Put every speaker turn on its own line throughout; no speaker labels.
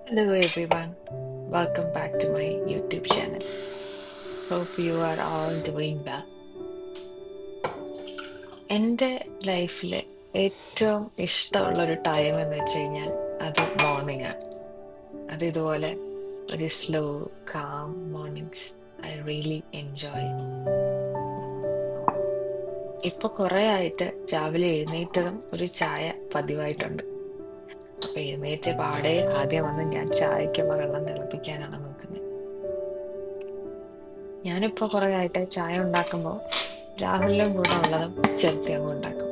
Hello everyone, welcome back to my YouTube channel. Hope you are all doing well. എൻ്റെ ലൈഫിൽ ഏറ്റവും ഇഷ്ടമുള്ള ഒരു ടൈം എന്ന് വെച്ച് കഴിഞ്ഞാൽ അത് മോർണിംഗ് ആണ്. അത് ഇതുപോലെ ഒരു slow calm mornings I really enjoy. ഇപ്പൊ കുറെ ആയിട്ട് രാവിലെ എഴുന്നേറ്റതും ഒരു ചായ പതിവായിട്ടുണ്ട്. അപ്പൊ എഴുന്നേറ്റ പാടെ ആദ്യം വന്ന് ഞാൻ ചായക്കുള്ള വെള്ളം തിളപ്പിക്കാനാണ് നോക്കുന്നത്. ഞാനിപ്പോ കുറെ ആയിട്ട് ചായ ഉണ്ടാക്കുമ്പോൾ രാഹുലിനും കൂടെ ഉള്ളതും ചേർത്ത് അങ്ങ് ഉണ്ടാക്കും.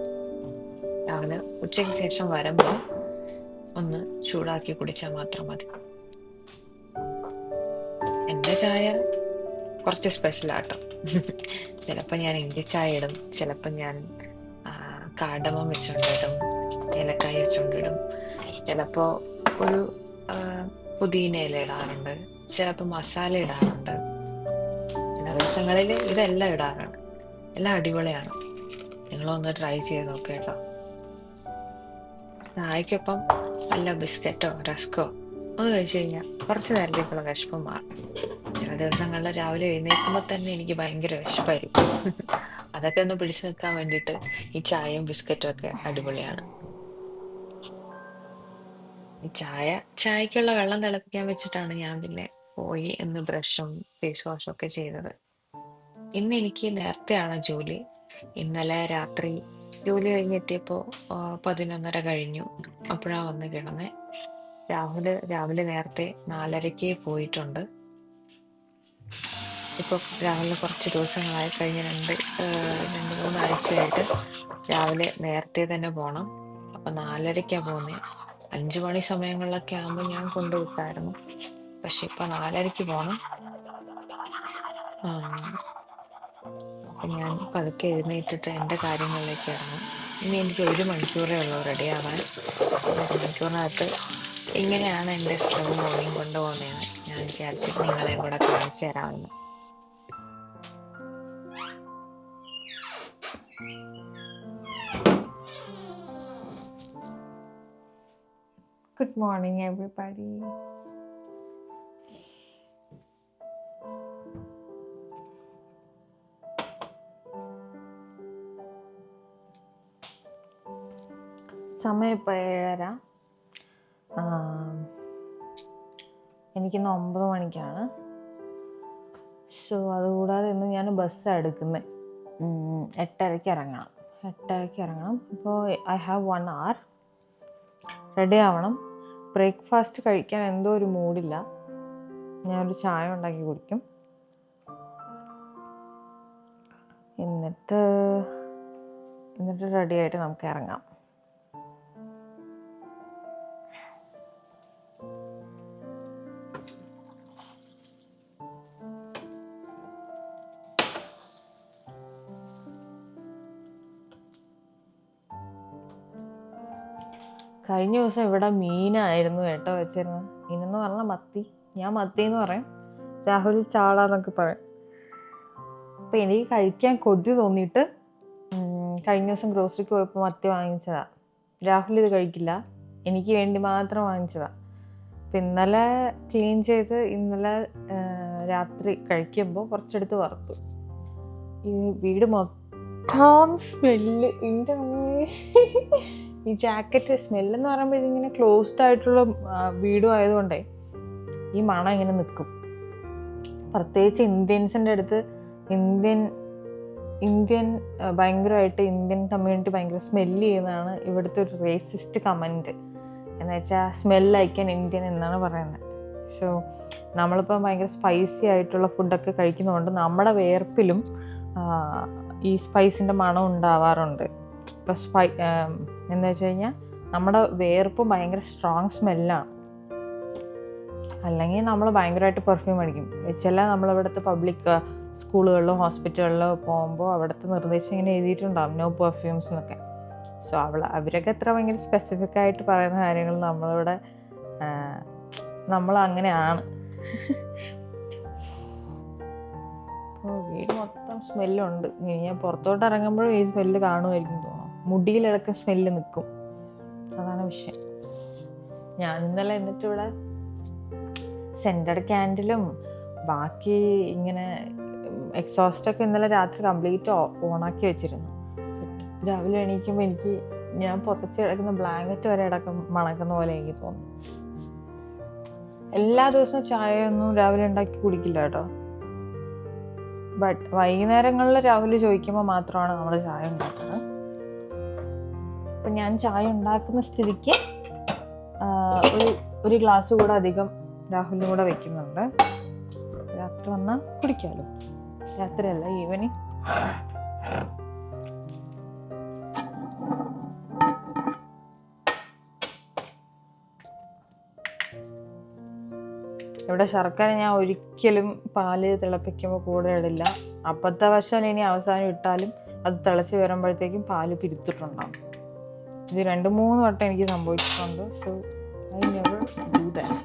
രാവിലെ ഉച്ചയ്ക്ക് ശേഷം വരുമ്പോൾ ഒന്ന് ചൂടാക്കി കുടിച്ചാൽ മാത്രം മതി. എൻ്റെ ചായ കുറച്ച് സ്പെഷ്യൽ ആട്ടോ. ചിലപ്പോൾ ഞാൻ ഇഞ്ചി ചായ ഇടും, ചിലപ്പോൾ ഞാൻ കാർഡമം വെച്ചുകൊണ്ടിടും, ഏലക്കായ വെച്ചുകൊണ്ടിടും, ചിലപ്പോൾ ഒരു ആ, പുതിന ഇല ഇടാറുണ്ട്, ചിലപ്പോൾ മസാല ഇടാറുണ്ട്. ചില ദിവസങ്ങളിൽ ഇതെല്ലാം ഇടാറുണ്ട്. എല്ലാം അടിപൊളിയാണ്. നിങ്ങളൊന്ന് ട്രൈ ചെയ്ത് നോക്കുക കേട്ടോ. ചായക്കൊപ്പം വല്ല ബിസ്ക്കറ്റോ റസ്കോ ഒന്ന് കഴിച്ചു കഴിഞ്ഞാൽ കുറച്ച് നേരത്തേക്കുള്ള വിശപ്പ് മാറും. ചില ദിവസങ്ങളിൽ രാവിലെ എഴുന്നേൽക്കുമ്പോൾ തന്നെ എനിക്ക് ഭയങ്കര വിശപ്പായിരിക്കും. അതൊക്കെ ഒന്ന് പിടിച്ചു നിൽക്കാൻ വേണ്ടിയിട്ട് ഈ ചായയും ബിസ്ക്കറ്റും ഒക്കെ അടിപൊളിയാണ്. ഈ ചായക്കുള്ള വെള്ളം തിളപ്പിക്കാൻ വെച്ചിട്ടാണ് ഞാൻ പിന്നെ പോയി എന്ന് ബ്രഷും ഫേസ് വാഷും ഒക്കെ ചെയ്തത്. ഇന്ന് എനിക്ക് നേരത്തെയാണ് ജോലി. ഇന്നലെ രാത്രി ജോലി കഴിഞ്ഞെത്തിയപ്പോ 11:30 കഴിഞ്ഞു. അപ്പോഴാ വന്ന് കിടന്നെ. രാവിലെ നേരത്തെ 4:30 പോയിട്ടുണ്ട്. ഇപ്പൊ രാവിലെ കുറച്ച് ദിവസങ്ങളായി, കഴിഞ്ഞ രണ്ട് മൂന്നാഴ്ചയായിട്ട് രാവിലെ നേരത്തെ തന്നെ പോണം. അപ്പൊ 4:30 പോകുന്നേ. 5 മണി സമയങ്ങളിലൊക്കെ ആകുമ്പോൾ ഞാൻ കൊണ്ടുവിട്ടായിരുന്നു. പക്ഷെ ഇപ്പൊ 4:30 പോണം. ആ, അപ്പൊ ഞാൻ പതുക്കെ എഴുന്നേറ്റിട്ട് എൻ്റെ കാര്യങ്ങളിലേക്ക് ഇറങ്ങും. ഇനി എനിക്ക് 1 മണിക്കൂറേ ഉള്ളൂ റെഡി ആവാൻ. 1 മണിക്കൂറിനകത്ത് എങ്ങനെയാണ് എൻ്റെ സ്ലോ മോർണിംഗ് കൊണ്ടുപോകുന്നതെന്ന് ഞാൻ വിചാരിച്ചിട്ട് നിങ്ങളെയും കൂടെ കാണിച്ചു തരാമെന്ന്. Good morning everybody. സമയം ഇപ്പോൾ 7:30. എനിക്കിന്ന് 9 മണിക്കാണ്. സോ അതുകൂടാതെ ഇന്ന് ഞാൻ ബസ്സാണ് എടുക്കുന്നത്. 8:30 ഇറങ്ങണം. അപ്പോൾ ഐ ഹാവ് 1 hour. റെഡി ആവണം. ബ്രേക്ക്ഫാസ്റ്റ് കഴിക്കാൻ എന്തോ ഒരു മൂഡില്ല. ഞാനൊരു ചായ ഉണ്ടാക്കി കുടിക്കും. എന്നിട്ട് റെഡി ആയിട്ട് നമുക്ക് ഇറങ്ങാം. കഴിഞ്ഞ ദിവസം ഇവിടെ മീനായിരുന്നു കേട്ടോ വെച്ചിരുന്നത്. മീനെന്ന് പറഞ്ഞാൽ മത്തി. ഞാൻ മത്തി എന്ന് പറയും, രാഹുൽ ചാള എന്നൊക്കെ പറയും. അപ്പം എനിക്ക് കഴിക്കാൻ കൊതി തോന്നിയിട്ട് കഴിഞ്ഞ ദിവസം ഗ്രോസറിക്ക് പോയപ്പോൾ മത്തി വാങ്ങിച്ചതാണ്. രാഹുൽ ഇത് കഴിക്കില്ല, എനിക്ക് വേണ്ടി മാത്രം വാങ്ങിച്ചതാണ്. അപ്പം ഇന്നലെ ക്ലീൻ ചെയ്ത് ഇന്നലെ രാത്രി കഴിക്കുമ്പോൾ കുറച്ചെടുത്ത് വറുത്തു. ഈ വീട് മൊത്തം സ്മെല്ല്. എൻ്റെ ഈ ജാക്കറ്റ് സ്മെല്ലെന്ന് പറയുമ്പോൾ ഇതിങ്ങനെ ക്ലോസ്ഡ് ആയിട്ടുള്ള വീടും ആയതുകൊണ്ടേ ഈ മണം ഇങ്ങനെ നിൽക്കും. പ്രത്യേകിച്ച് ഇന്ത്യൻസിൻ്റെ അടുത്ത് ഇന്ത്യൻ ഭയങ്കരമായിട്ട് ഇന്ത്യൻ കമ്മ്യൂണിറ്റി ഭയങ്കര സ്മെല്ല് ചെയ്യുന്നതാണ് ഇവിടുത്തെ ഒരു റേസിസ്റ്റ് കമൻറ്റ്. എന്ന് വെച്ചാൽ സ്മെൽ ലൈക്ക് ആൻ ഇന്ത്യൻ എന്നാണ് പറയുന്നത്. സോ നമ്മളിപ്പോൾ ഭയങ്കര സ്പൈസി ആയിട്ടുള്ള ഫുഡൊക്കെ കഴിക്കുന്നതുകൊണ്ട് നമ്മുടെ വേർപ്പിലും ഈ സ്പൈസിൻ്റെ മണം ഉണ്ടാവാറുണ്ട്. ഇപ്പം എന്താ വെച്ച് കഴിഞ്ഞാൽ നമ്മുടെ വേർപ്പ് ഭയങ്കര സ്ട്രോങ് സ്മെല്ലാണ്. അല്ലെങ്കിൽ നമ്മൾ ഭയങ്കരമായിട്ട് പെർഫ്യൂം അടിക്കും. ചില നമ്മളിവിടുത്തെ പബ്ലിക് സ്കൂളുകളിലോ ഹോസ്പിറ്റലുകളിലോ പോകുമ്പോൾ അവിടുത്തെ നിർദ്ദേശം ഇങ്ങനെ എഴുതിയിട്ടുണ്ടാകും, നോ പെർഫ്യൂംസ് എന്നൊക്കെ. സോ അവരൊക്കെ എത്ര ഭയങ്കര സ്പെസിഫിക് ആയിട്ട് പറയുന്ന കാര്യങ്ങൾ നമ്മളിവിടെ നമ്മൾ അങ്ങനെയാണ്. അപ്പോൾ വീട് മൊത്തം സ്മെല്ലുണ്ട്. ഞാൻ പുറത്തോട്ട് ഇറങ്ങുമ്പോഴും ഈ സ്മെല്ല് കാണുമായിരിക്കും തോന്നുന്നു. മുടിയിലടക്കം സ്മെല്ല് നിൽക്കും. അതാണ് വിഷയം. ഞാൻ ഇന്നലെ എന്നിട്ട് ഇവിടെ സെൻറ്റഡ് ക്യാൻഡിലും ബാക്കി ഇങ്ങനെ എക്സോസ്റ്റൊക്കെ ഇന്നലെ രാത്രി കംപ്ലീറ്റ് ഓണാക്കി വെച്ചിരുന്നു. രാവിലെ എണീക്കുമ്പോൾ ഞാൻ പുതച്ച് കിടക്കുന്ന ബ്ലാങ്കറ്റ് വരെ മണക്കുന്ന പോലെ എനിക്ക് തോന്നും. എല്ലാ ദിവസവും ചായ ഒന്നും രാവിലെ ഉണ്ടാക്കി കുടിക്കില്ല കേട്ടോ. ബട്ട് വൈകുന്നേരങ്ങളിൽ രാഹുൽ ചോദിക്കുമ്പോൾ മാത്രമാണ് നമ്മൾ ചായ ഉണ്ടാക്കുന്നത്. അപ്പം ഞാൻ ചായ ഉണ്ടാക്കുന്ന സ്ഥിതിക്ക് ഒരു ഗ്ലാസ് കൂടെ അധികം രാഹുലിനും കൂടെ വെക്കുന്നുണ്ട്. രാത്രി വന്നാൽ കുടിക്കാമല്ലോ. രാത്രിയല്ല, ഈവനിങ്. ഇവിടെ ശർക്കര ഞാൻ ഒരിക്കലും പാല് തിളപ്പിക്കുമ്പോൾ കൂടെ ഇടില്ല. അബദ്ധവശാൽ ഇനി അവസാനം ഇട്ടാലും അത് തിളച്ച് വരുമ്പോഴത്തേക്കും പാല് പിരിത്തിട്ടുണ്ടാകും. ഇത് 2-3 വട്ടം എനിക്ക് സംഭവിച്ചിട്ടുണ്ട്. So I never do that.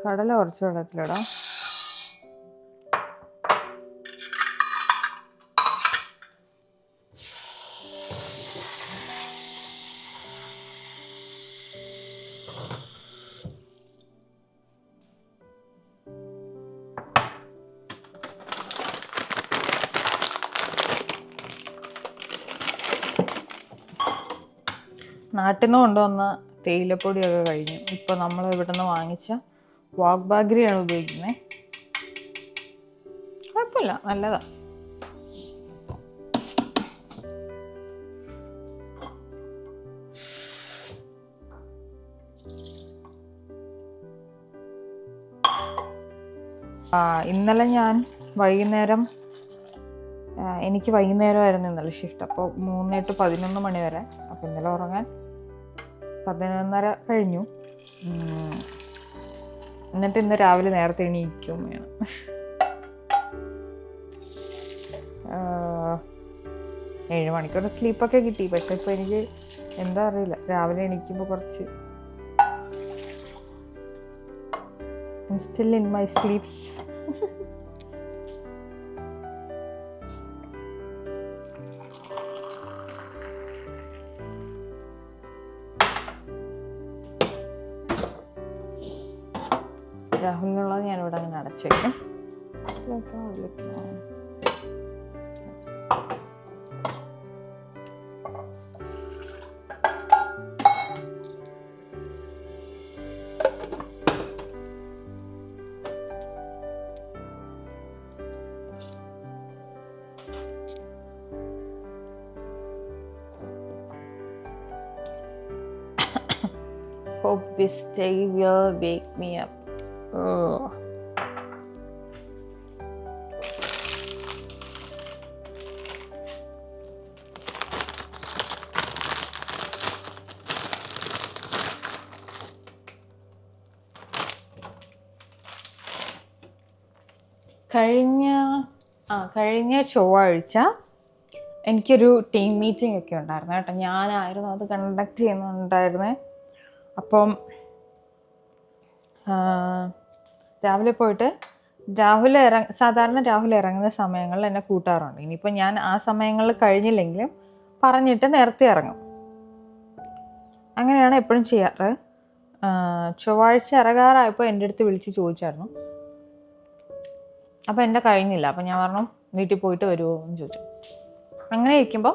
കടല കുറച്ച് വെള്ളത്തിലിടാം. നാട്ടിൽ നിന്ന് കൊണ്ടുവന്ന തേയിലപ്പൊടിയൊക്കെ കഴിഞ്ഞു. ഇപ്പോൾ നമ്മൾ ഇവിടെ നിന്ന് വാങ്ങിച്ച വാഗ് ബാഗ്രിയാണ് ഉപയോഗിക്കുന്നത്. കുഴപ്പമില്ല, നല്ലതാണ്. ഇന്നലെ ഞാൻ വൈകുന്നേരം, എനിക്ക് വൈകുന്നേരമായിരുന്നു ഇന്നലെ ഷിഫ്റ്റ്. അപ്പോൾ 3 to 11 മണി വരെ. അപ്പോൾ ഇന്നലെ ഉറങ്ങാൻ 11:30 കഴിഞ്ഞു. എന്നിട്ട് ഇന്ന് രാവിലെ നേരത്തെ എണീക്കും വേണം. 7 മണിക്കൂർ സ്ലീപ്പൊക്കെ കിട്ടി. പക്ഷെ ഇപ്പോൾ എനിക്ക് എന്താ അറിയില്ല, രാവിലെ എണീക്കുമ്പോൾ കുറച്ച് സ്റ്റിൽ ഇൻ മൈ സ്ലീപ്സ്. രാഹുലിനുള്ളത് ഞാനിവിടെ അങ്ങനെ അടച്ചേക്കും. Hope this day will wake me up. കഴിഞ്ഞ ചൊവ്വാഴ്ച എനിക്കൊരു ടീം മീറ്റിംഗ് ഒക്കെ ഉണ്ടായിരുന്നു കേട്ടോ. ഞാനായിരുന്നു അത് കണ്ടക്ട് ചെയ്യുന്നുണ്ടായിരുന്നേ. അപ്പം രാവിലെ പോയിട്ട് സാധാരണ രാഹുൽ ഇറങ്ങുന്ന സമയങ്ങളിൽ എന്നെ കൂട്ടാറുണ്ട്. ഇനിയിപ്പോൾ ഞാൻ ആ സമയങ്ങളിൽ കഴിഞ്ഞില്ലെങ്കിലും പറഞ്ഞിട്ട് നേരത്തെ ഇറങ്ങും. അങ്ങനെയാണ് എപ്പോഴും ചെയ്യാറ്. ചൊവ്വാഴ്ച ഇറങ്ങാറായപ്പോൾ എൻ്റെ അടുത്ത് വിളിച്ച് ചോദിച്ചായിരുന്നു. അപ്പോൾ എൻ്റെ കഴിഞ്ഞില്ല. അപ്പം ഞാൻ പറഞ്ഞു വീട്ടിൽ പോയിട്ട് വരുമോ എന്ന് ചോദിച്ചു. അങ്ങനെ ഇരിക്കുമ്പോൾ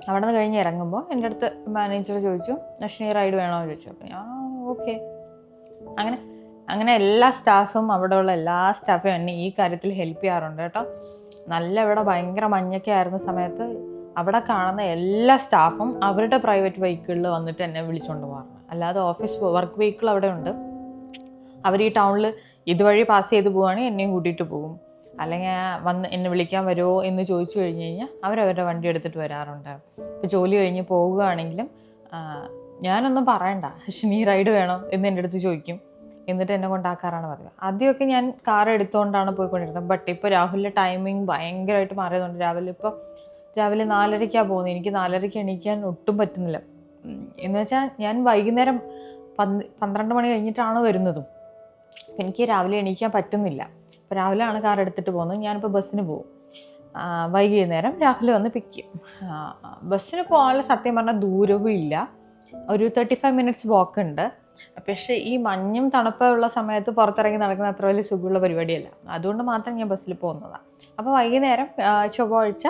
അവിടെ നിന്ന് കഴിഞ്ഞ് ഇറങ്ങുമ്പോൾ എൻ്റെ അടുത്ത് മാനേജർ ചോദിച്ചു, നഷ്നി റൈഡ് വേണമെന്ന് ചോദിച്ചു. അപ്പം ഞാൻ ഓക്കെ. അങ്ങനെ എല്ലാ സ്റ്റാഫും, അവിടെയുള്ള എല്ലാ സ്റ്റാഫും എന്നെ ഈ കാര്യത്തിൽ ഹെൽപ്പ് ചെയ്യാറുണ്ട് കേട്ടോ. ഇവിടെ ഭയങ്കര മഞ്ഞൊക്കെ ആയിരുന്ന സമയത്ത് അവിടെ കാണുന്ന എല്ലാ സ്റ്റാഫും അവരുടെ പ്രൈവറ്റ് വെഹിക്കിളിൽ വന്നിട്ട് എന്നെ വിളിച്ചുകൊണ്ട് പോകാറുണ്ട്. അല്ലാതെ ഓഫീസ് വർക്ക് വെഹിക്കിൾ അവിടെ ഉണ്ട്. അവർ ഈ ടൗണിൽ ഇതുവഴി പാസ് ചെയ്ത് പോവുകയാണെങ്കിൽ എന്നെയും കൂട്ടിയിട്ട് പോകും. അല്ലെങ്കിൽ വന്ന് എന്നെ വിളിക്കാൻ വരുമോ എന്ന് ചോദിച്ചു കഴിഞ്ഞ് കഴിഞ്ഞാൽ അവരവരുടെ വണ്ടി എടുത്തിട്ട് വരാറുണ്ട്. ഇപ്പോൾ ജോലി കഴിഞ്ഞ് പോവുകയാണെങ്കിലും ഞാനൊന്നും പറയണ്ട, നീ റൈഡ് വേണോ എന്ന് എൻ്റെ അടുത്ത് ചോദിക്കും. എന്നിട്ട് എന്നെ കൊണ്ടാക്കാറാണ് പതിവ്. ആദ്യമൊക്കെ ഞാൻ കാർ എടുത്തുകൊണ്ടാണ് പോയിക്കൊണ്ടിരുന്നത്. ബട്ട് ഇപ്പോൾ രാഹുലിൻ്റെ ടൈമിങ് ഭയങ്കരമായിട്ട് മാറിയതുകൊണ്ട് രാവിലെ 4:30 പോകുന്നത്. എനിക്ക് 4:30 എണീക്കാൻ ഒട്ടും പറ്റുന്നില്ല. എന്ന് വെച്ചാൽ ഞാൻ വൈകുന്നേരം 12 മണി കഴിഞ്ഞിട്ടാണ് വരുന്നതും. എനിക്ക് രാവിലെ എണീക്കാൻ പറ്റുന്നില്ല. അപ്പോൾ രാവിലെയാണ് കാർ എടുത്തിട്ട് പോകുന്നത്. ഞാനിപ്പോൾ ബസ്സിന് പോകും. വൈകുന്നേരം രാഹുൽ വന്ന് പിക്ക് ചെയ്യും. ബസ്സിന് പോകാനുള്ള സത്യം പറഞ്ഞാൽ ദൂരവും ഇല്ല, ഒരു 35 മിനിറ്റ്സ് വാക്ക് ഉണ്ട്. പക്ഷേ ഈ മഞ്ഞും തണുപ്പുള്ള സമയത്ത് പുറത്തിറങ്ങി നടക്കുന്ന അത്ര വലിയ സുഖമുള്ള പരിപാടിയല്ല. അതുകൊണ്ട് മാത്രം ഞാൻ ബസ്സിൽ പോകുന്നതാണ്. അപ്പോൾ വൈകുന്നേരം ചൊവ്വാഴ്ച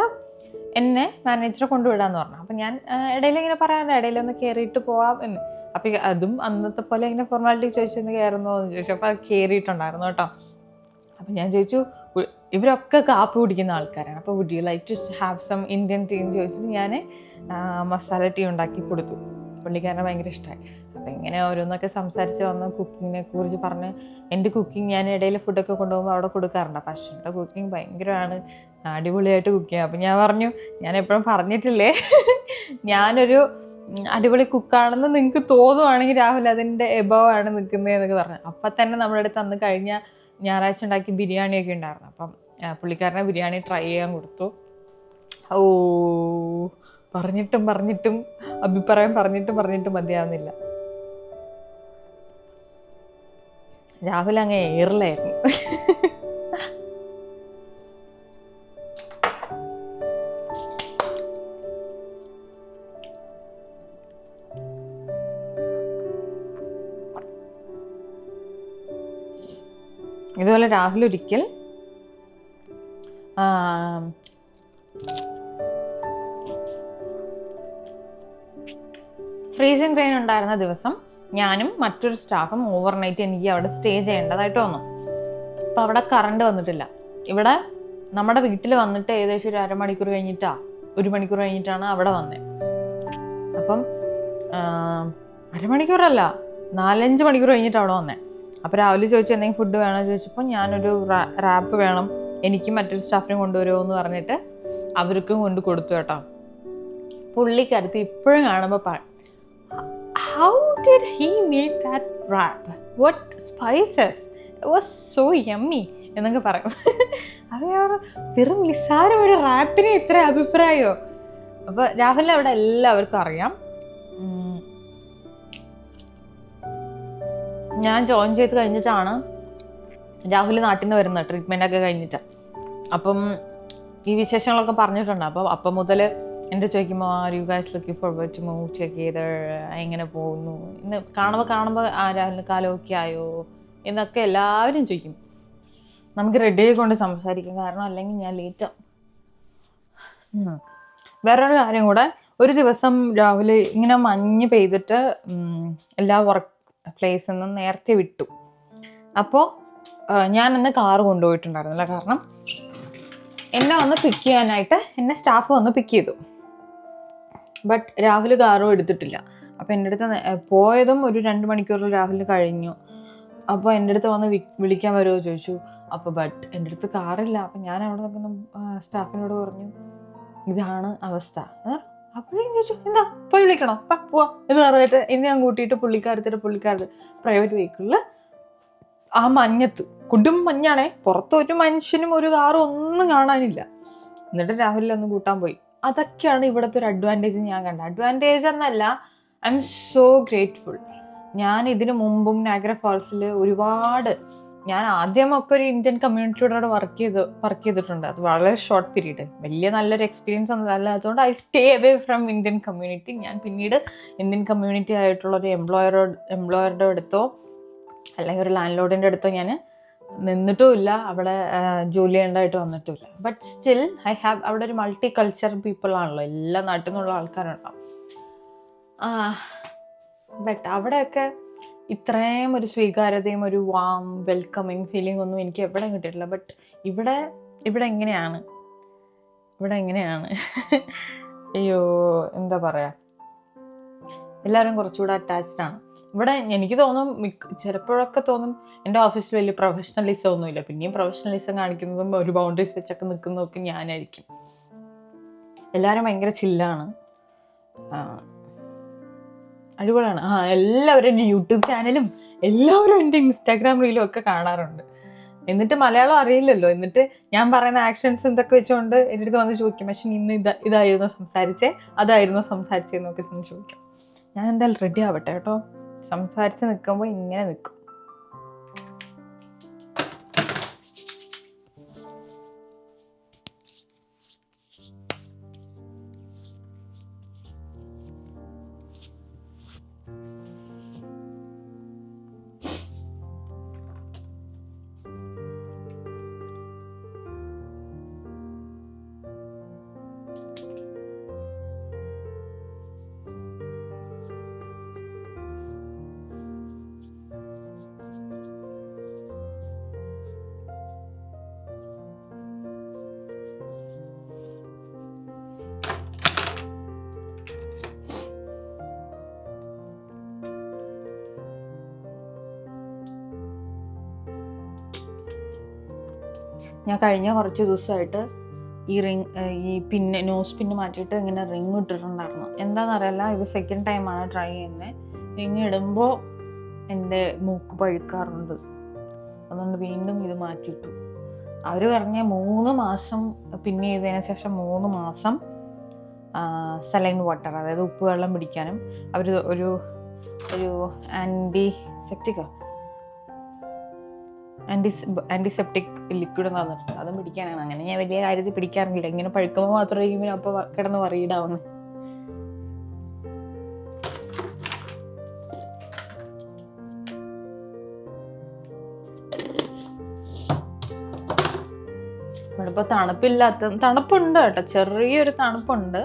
എന്നെ മാനേജറെ കൊണ്ടുവിടാമെന്ന് പറഞ്ഞു. അപ്പം ഞാൻ ഇടയിൽ ഇങ്ങനെ പറയാറുണ്ട്, ഇടയിലൊന്ന് കയറിയിട്ട് പോവാം എന്ന്. അപ്പം അതും അന്നത്തെ പോലെ ഇങ്ങനെ ഫോർമാലിറ്റി ചോദിച്ചൊന്ന് കയറുന്നോ എന്ന് ചോദിച്ചു. അപ്പോൾ അത് കയറിയിട്ടുണ്ടായിരുന്നു കേട്ടോ. അപ്പം ഞാൻ ചോദിച്ചു, ഇവരൊക്കെ കാപ്പി കുടിക്കുന്ന ആൾക്കാരാണ്, അപ്പോൾ would you like to have some Indian tea എന്ന് ചോദിച്ചിട്ട് ഞാൻ മസാല ടീ ഉണ്ടാക്കി കൊടുത്തു. പുള്ളിക്കാരനെ ഭയങ്കര ഇഷ്ടമായി. അപ്പം ഇങ്ങനെ ഓരോന്നൊക്കെ സംസാരിച്ച് വന്ന് കുക്കിങ്ങിനെ കുറിച്ച് പറഞ്ഞ് എൻ്റെ കുക്കിംഗ് ഞാൻ ഇടയിൽ ഫുഡൊക്കെ കൊണ്ടുപോകുമ്പോൾ അവിടെ കൊടുക്കാറുണ്ട്. അപ്പം അശ്വിൻ്റെ കുക്കിംഗ് ഭയങ്കരമാണ്, അടിപൊളിയായിട്ട് കുക്ക് ചെയ്യാം. അപ്പം ഞാൻ പറഞ്ഞു, ഞാൻ എപ്പോഴും പറഞ്ഞിട്ടില്ലേ ഞാനൊരു അടിപൊളി കുക്കാണെന്ന് നിങ്ങൾക്ക് തോന്നുവാണെങ്കിൽ രാഹുൽ അതിൻ്റെ എബവാണ് നിൽക്കുന്നത് എന്നൊക്കെ പറഞ്ഞു. അപ്പം തന്നെ നമ്മുടെ അടുത്ത് അന്ന് കഴിഞ്ഞ ഞായറാഴ്ച ഉണ്ടാക്കി ബിരിയാണിയൊക്കെ ഉണ്ടായിരുന്നു. അപ്പം പുള്ളിക്കാരനെ ബിരിയാണി ട്രൈ ചെയ്യാൻ കൊടുത്തു. ഓ, പറഞ്ഞിട്ടും അഭിപ്രായം പറഞ്ഞിട്ടും മതിയാവുന്നില്ല. രാഹുൽ അങ്ങ് എയറിലായിരുന്നു. ഇതുപോലെ രാഹുൽ ഒരിക്കൽ ഫ്രീസിങ് റെയിൻ ഉണ്ടായിരുന്ന ദിവസം ഞാനും മറ്റൊരു സ്റ്റാഫും ഓവർനൈറ്റ് എനിക്ക് അവിടെ സ്റ്റേ ചെയ്യേണ്ടതായിട്ട് വന്നു. അപ്പോൾ അവിടെ കറണ്ട് വന്നിട്ടില്ല. ഇവിടെ നമ്മുടെ വീട്ടിൽ വന്നിട്ട് ഏകദേശം ഒരു 1 മണിക്കൂർ കഴിഞ്ഞിട്ടാണ് അവിടെ വന്നത്. അപ്പം 1 മണിക്കൂറല്ല, 4-5 മണിക്കൂർ കഴിഞ്ഞിട്ട് അവിടെ വന്നത്. അപ്പോൾ രാവിലെ ചോദിച്ചു എന്തെങ്കിലും ഫുഡ് വേണോ ചോദിച്ചപ്പോൾ ഞാനൊരു റാപ്പ് വേണം, എനിക്കും മറ്റൊരു സ്റ്റാഫിനെ കൊണ്ടുവരുമോ എന്ന് പറഞ്ഞിട്ട് അവർക്കും കൊണ്ട് കൊടുത്തു കേട്ടോ. പുള്ളിക്കടുത്ത് ഇപ്പോഴും കാണുമ്പോൾ how did he make that wrap? What spices? It was so yummy എന്നൊക്കെ പറയും. അവർ വെറും നിസ്സാരം ഒരു റാപ്പിന് ഇത്ര അഭിപ്രായമോ? അപ്പോൾ രാഹുലിനെ അവിടെ എല്ലാവർക്കും അറിയാം. ഞാൻ ജോയിൻ ചെയ്ത് കഴിഞ്ഞിട്ടാണ് രാഹുൽ നാട്ടിൽ നിന്ന് വരുന്നത്, ട്രീറ്റ്മെൻറ്റൊക്കെ കഴിഞ്ഞിട്ട്. അപ്പം ഈ വിശേഷങ്ങളൊക്കെ പറഞ്ഞിട്ടുണ്ട്. അപ്പം മുതൽ എൻ്റെ ചോദിക്കുമ്പോൾ are you guys looking forward to move together, എങ്ങനെ പോകുന്നു ഇന്ന് കാണുമ്പോൾ രാഹുലിന് കാലമൊക്കെ ആയോ എന്നൊക്കെ എല്ലാവരും ചോദിക്കും. നമുക്ക് റെഡിയായി കൊണ്ട് സംസാരിക്കും, കാരണം അല്ലെങ്കിൽ ഞാൻ ലേറ്റാവും. വേറൊരു കാര്യം കൂടെ, ഒരു ദിവസം രാവിലെ ഇങ്ങനെ മഞ്ഞ് പെയ്തിട്ട് എല്ലാ വർക്ക് പ്ലേസിൽ നിന്നും നേരത്തെ വിട്ടു. അപ്പോൾ ഞാനന്ന് കാറ് കൊണ്ടുപോയിട്ടുണ്ടായിരുന്നില്ല, കാരണം എന്നെ വന്ന് പിക്ക് ചെയ്യാനായിട്ട് എന്നെ സ്റ്റാഫ് വന്ന് പിക്ക് ചെയ്തു. ബട്ട് രാഹുൽ കാറും എടുത്തിട്ടില്ല. അപ്പോൾ എൻ്റെ അടുത്ത് പോയതും ഒരു 2 മണിക്കൂറിൽ രാഹുൽ കഴിഞ്ഞു. അപ്പോൾ എൻ്റെ അടുത്ത് വന്ന് വിളിക്കാൻ വരുമോ ചോദിച്ചു. അപ്പോൾ ബട്ട് എൻ്റെ അടുത്ത് കാറില്ല. അപ്പം ഞാൻ അവിടെ നിൽക്കുന്ന സ്റ്റാഫിനോട് പറഞ്ഞു, ഇതാണ് അവസ്ഥ. അപ്പോഴേക്കും ചോദിച്ചു, എന്താ പോയി വിളിക്കണോ, പോവാ എന്ന് പറഞ്ഞിട്ട് എന്നെ ഞാൻ കൂട്ടിയിട്ട് പുള്ളിക്കാരത്തെ പ്രൈവറ്റ് വെഹിക്കിളിൽ ആ മഞ്ഞത്ത്, കൊടും മഞ്ഞാണേ, പുറത്തൊരു മനുഷ്യനും ഒരു കാറും ഒന്നും കാണാനില്ല. എന്നിട്ട് രാഹുലിലൊന്ന് കൂട്ടാൻ പോയി. അതൊക്കെയാണ് ഇവിടുത്തെ ഒരു അഡ്വാൻറ്റേജ് ഞാൻ കണ്ടത്. അഡ്വാൻറ്റേജ് എന്നല്ല, ഐ എം സോ ഗ്രേറ്റ്ഫുൾ. ഞാൻ ഇതിനു മുമ്പും നയാഗ്ര ഫാൾസിൽ ഞാൻ ആദ്യമൊക്കെ ഒരു ഇന്ത്യൻ കമ്മ്യൂണിറ്റിയോട് വർക്ക് ചെയ്തിട്ടുണ്ട്. അത് വളരെ ഷോർട്ട് പീരീഡ്, വലിയ നല്ലൊരു എക്സ്പീരിയൻസ് ഒന്നും അല്ലാത്തതുകൊണ്ട് I stay away from Indian community. ഞാൻ പിന്നീട് ഇന്ത്യൻ കമ്മ്യൂണിറ്റി ആയിട്ടുള്ള ഒരു എംപ്ലോയറുടെ അടുത്തോ അല്ലെങ്കിൽ ഒരു ലാൻഡ് ലോഡിൻ്റെ അടുത്തോ ഞാൻ നിന്നിട്ടുമില്ല, അവിടെ ജോലി ചെയ്യേണ്ടതായിട്ട് വന്നിട്ടുമില്ല. ബട്ട് സ്റ്റിൽ അവിടെ ഒരു മൾട്ടി കൾച്ചർ പീപ്പിൾ ആണല്ലോ, എല്ലാ നാട്ടിൽ നിന്നുള്ള ആൾക്കാരുണ്ടാവും. ബട്ട് അവിടെയൊക്കെ ഇത്രയും ഒരു സ്വീകാര്യതയും ഒരു വാം വെൽക്കമിങ് ഫീലിംഗ് ഒന്നും എനിക്ക് എവിടെ കിട്ടിയിട്ടില്ല. ബട്ട് ഇവിടെ എങ്ങനെയാണ് അയ്യോ എന്താ പറയുക, എല്ലാവരും കുറച്ചുകൂടെ അറ്റാച്ച്ഡ് ആണ്. ഇവിടെ എനിക്ക് തോന്നും ചിലപ്പോഴൊക്കെ തോന്നും എൻ്റെ ഓഫീസിൽ വലിയ പ്രൊഫഷണലിസം ഒന്നുമില്ല, പിന്നെയും പ്രൊഫഷണലിസം കാണിക്കുന്നതും ഒരു ബൗണ്ടറീസ് വെച്ചൊക്കെ നിൽക്കുന്നതൊക്കെ ഞാനായിരിക്കും. എല്ലാവരും ഭയങ്കര ചില്ലാണ്, അടിപൊളിയാണ്. എല്ലാവരും എൻ്റെ യൂട്യൂബ് ചാനലും എല്ലാവരും എൻ്റെ ഇൻസ്റ്റാഗ്രാം റീലും ഒക്കെ കാണാറുണ്ട്. എന്നിട്ട് മലയാളം അറിയില്ലല്ലോ, എന്നിട്ട് ഞാൻ പറയുന്ന ആക്ഷൻസ് എന്തൊക്കെ വെച്ചുകൊണ്ട് എൻ്റെ അടുത്ത് വന്ന് ചോദിക്കും, പക്ഷെ ഇന്ന് ഇതായിരുന്നു സംസാരിച്ചേ, അതായിരുന്നു സംസാരിച്ചതെന്നൊക്കെ ചോദിക്കാം. ഞാൻ എന്തായാലും റെഡി ആവട്ടെ കേട്ടോ. സംസാരിച്ച് നിൽക്കുമ്പോൾ ഇങ്ങനെ നിൽക്കും. ഞാൻ കഴിഞ്ഞ കുറച്ച് ദിവസമായിട്ട് ഈ നോസ് പിന്ന് മാറ്റിയിട്ട് ഇങ്ങനെ റിങ് ഇട്ടിട്ടുണ്ടായിരുന്നു. എന്താണെന്നറിയില്ല, ഇത് സെക്കൻഡ് ടൈമാണ് ട്രൈ ചെയ്യുന്നത്. റിങ് ഇടുമ്പോൾ എൻ്റെ മൂക്ക് പഴുക്കാറുണ്ട്, അതുകൊണ്ട് വീണ്ടും ഇത് മാറ്റിയിട്ടു. അവർ പറഞ്ഞ 3 മാസം പിന്നെ ചെയ്തതിന് ശേഷം 3 മാസം സലൈൻ വാട്ടർ, അതായത് ഉപ്പ് വെള്ളം പിടിക്കാനും അവർ ഒരു ആൻറ്റിസെപ്റ്റിക് ലിക്വിഡ് തന്നിട്ടുണ്ട്, അതും പിടിക്കാനാണ്. അങ്ങനെ ഞാൻ വലിയ കാര്യത്തിൽ പിടിക്കാറില്ല, ഇങ്ങനെ പഴുക്കുമ്പോൾ മാത്രമായിരിക്കും അപ്പോൾ കിടന്ന് വറീഡാവുന്നത്. ഇവിടെ ഇപ്പോൾ തണുപ്പുണ്ട് കേട്ടോ, ചെറിയൊരു തണുപ്പുണ്ട്.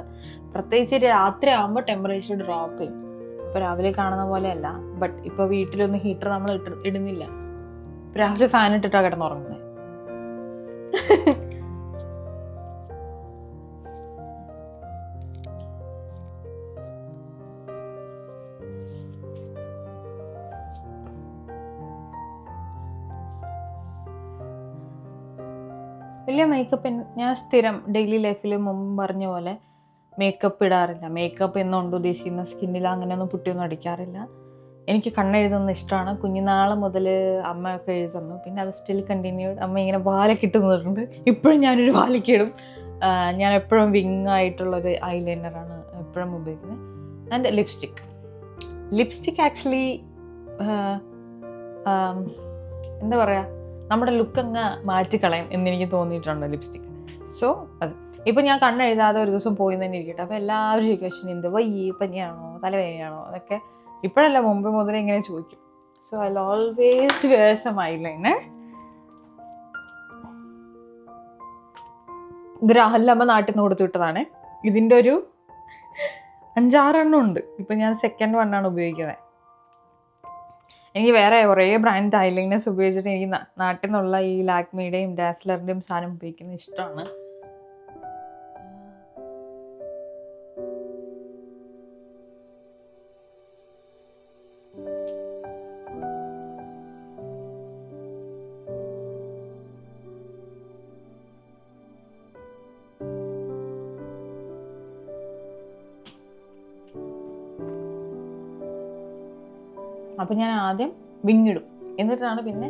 പ്രത്യേകിച്ച് രാത്രി ആകുമ്പോൾ ടെമ്പറേച്ചർ ഡ്രോപ്പ് ചെയ്യും. ഇപ്പോൾ രാവിലെ കാണുന്ന പോലെയല്ല. ബട്ട് ഇപ്പോൾ വീട്ടിലൊന്നും ഹീറ്റർ നമ്മൾ ഇടുന്നില്ല. രാവിലെ ഫാൻ ഇട്ടിട്ടാണ് കിടന്നുറങ്ങുന്നത്. വലിയ മേക്കപ്പ് ഞാൻ സ്ഥിരം ഡെയിലി ലൈഫിൽ മുമ്പ് പറഞ്ഞ പോലെ മേക്കപ്പ് ഇടാറില്ല. മേക്കപ്പ് എന്നുകൊണ്ട് ഉദ്ദേശിക്കുന്ന സ്കിന്നിൽ അങ്ങനെയൊന്നും പുട്ടിയൊന്നും അടിക്കാറില്ല. എനിക്ക് കണ്ണെഴുതുന്നത് ഇഷ്ടമാണ്. കുഞ്ഞുനാൾ മുതൽ അമ്മയൊക്കെ എഴുതുന്നു, പിന്നെ അത് സ്റ്റിൽ കണ്ടിന്യൂഡ്. അമ്മ ഇങ്ങനെ വാലൊക്കെ ഇട്ട് തന്നിട്ടുണ്ട്, ഇപ്പോഴും ഞാനൊരു വാലൊക്കെ ഇടും. ഞാൻ എപ്പോഴും വിങ് ആയിട്ടുള്ളൊരു ഐലൈനറാണ് എപ്പോഴും ഉപയോഗിക്കുന്നത്. ആൻഡ് ലിപ്സ്റ്റിക് ആക്ച്വലി എന്താ പറയുക, നമ്മുടെ ലുക്ക് അങ്ങ് മാറ്റിക്കളയും എന്നെനിക്ക് തോന്നിയിട്ടുണ്ട് ലിപ്സ്റ്റിക്. സോ അത് ഇപ്പം ഞാൻ കണ്ണെഴുതാതെ ഒരു ദിവസം പോയി തന്നെ ഇരിക്കട്ടെ, അപ്പോൾ എല്ലാവരും ചോദിക്കും എന്ത് പനിയാണോ തലവേദനയാണോ അതൊക്കെ. ഇപ്പോഴല്ല, മുമ്പ് മുതലേ ഇങ്ങനെ ചോദിക്കും. So I always wear some eyeliner. ഇത് രാഹുലമ്മ നാട്ടിൽ നിന്ന് കൊടുത്തു വിട്ടതാണ്. ഇതിൻ്റെ ഒരു 5-6 എണ്ണം ഉണ്ട്. ഇപ്പം ഞാൻ സെക്കൻഡ് വണ്ണാണ് ഉപയോഗിക്കുന്നത്. എനിക്ക് വേറെ കുറേ ബ്രാൻഡ് ഐലൈനേഴ്സ് ഉപയോഗിച്ചിട്ട് എനിക്ക് നാട്ടിൽ നിന്നുള്ള ഈ ലാക്മിയുടെയും ഡാസ്ലറിൻ്റെയും സാധനം ഉപയോഗിക്കുന്നത് ഇഷ്ടമാണ്. അപ്പം ഞാൻ ആദ്യം വിങ്ങിടും, എന്നിട്ടാണ് പിന്നെ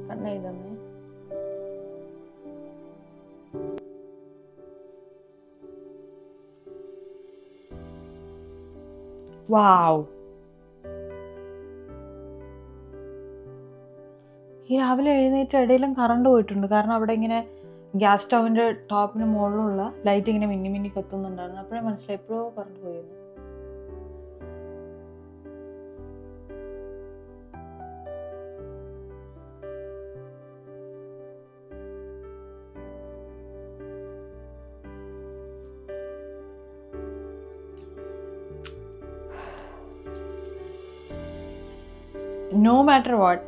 കണ്ണെഴുതുന്നത്. വാവ്, ഈ രാവിലെ എഴുന്നേറ്റ് ഇടയിലും കറണ്ട് പോയിട്ടുണ്ട്. കാരണം അവിടെ ഇങ്ങനെ ഗ്യാസ് സ്റ്റൗവിൻ്റെ ടോപ്പിന് മുകളിലുള്ള ലൈറ്റ് ഇങ്ങനെ മിന്നി മിന്നി കത്തുന്നുണ്ടായിരുന്നു. അപ്പോഴേ മനസ്സിലായി എപ്പോഴോ കറണ്ട് പോയിരുന്നു. നോ മാറ്റർ വാട്ട്,